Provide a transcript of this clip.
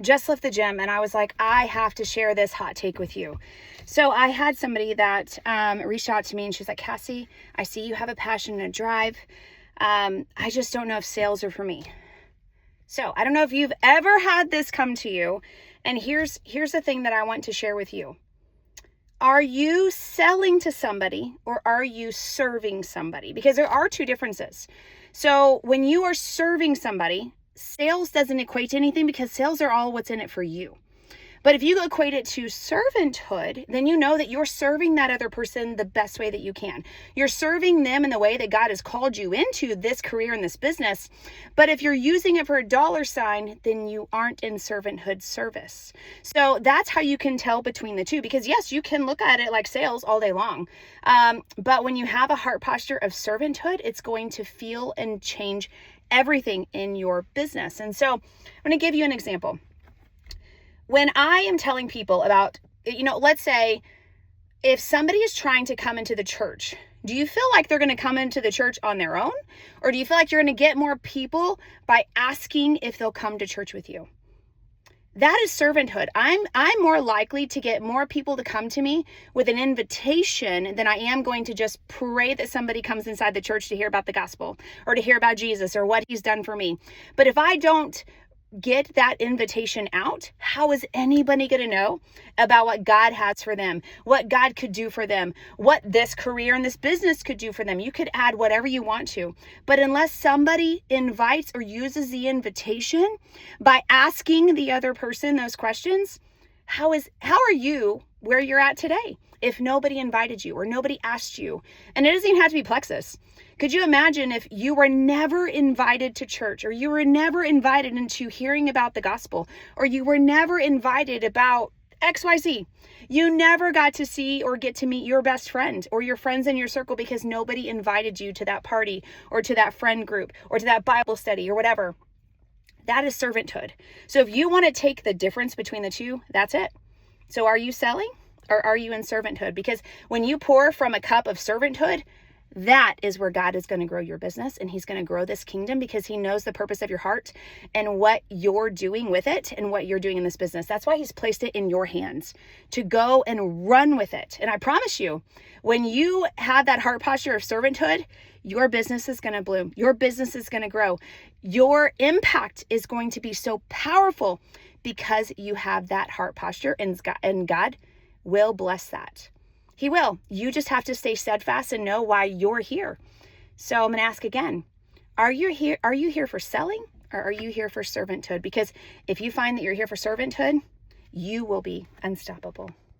just left the gym and I was like, I have to share this hot take with you. So I had somebody that reached out to me and she's like, Cassie, I see you have a passion and a drive. I just don't know if sales are for me. So I don't know if you've ever had this come to you. And here's the thing that I want to share with you. Are you selling to somebody or are you serving somebody? Because there are two differences. So when you are serving somebody, sales doesn't equate to anything because sales are all what's in it for you. But if you equate it to servanthood, then you know that you're serving that other person the best way that you can. You're serving them in the way that God has called you into this career and this business. But if you're using it for a dollar sign, then you aren't in servanthood service. So that's how you can tell between the two. Because yes, you can look at it like sales all day long. But when you have a heart posture of servanthood, it's going to feel and change everything in your business. And so I'm going to give you an example. When I am telling people about, let's say if somebody is trying to come into the church, do you feel like they're going to come into the church on their own? Or do you feel like you're going to get more people by asking if they'll come to church with you? That is servanthood. I'm more likely to get more people to come to me with an invitation than I am going to just pray that somebody comes inside the church to hear about the gospel or to hear about Jesus or what he's done for me. But if I don't get that invitation out, how is anybody going to know about what God has for them, what God could do for them, what this career and this business could do for them? You could add whatever you want to, but unless somebody invites or uses the invitation by asking the other person those questions, how are you where you're at today if nobody invited you or nobody asked you? And it doesn't even have to be Plexus. Could you imagine if you were never invited to church, or you were never invited into hearing about the gospel, or you were never invited about XYZ? You never got to see or get to meet your best friend or your friends in your circle because nobody invited you to that party or to that friend group or to that Bible study or whatever. That is servanthood. So if you want to take the difference between the two, that's it. So are you selling or are you in servanthood? Because when you pour from a cup of servanthood, that is where God is going to grow your business, and he's going to grow this kingdom because he knows the purpose of your heart and what you're doing with it and what you're doing in this business. That's why he's placed it in your hands to go and run with it. And I promise you, when you have that heart posture of servanthood, your business is going to bloom. Your business is going to grow. Your impact is going to be so powerful because you have that heart posture, and God will bless that. He will. You just have to stay steadfast and know why you're here. So I'm going to ask again, are you here for selling or are you here for servanthood? Because if you find that you're here for servanthood, you will be unstoppable.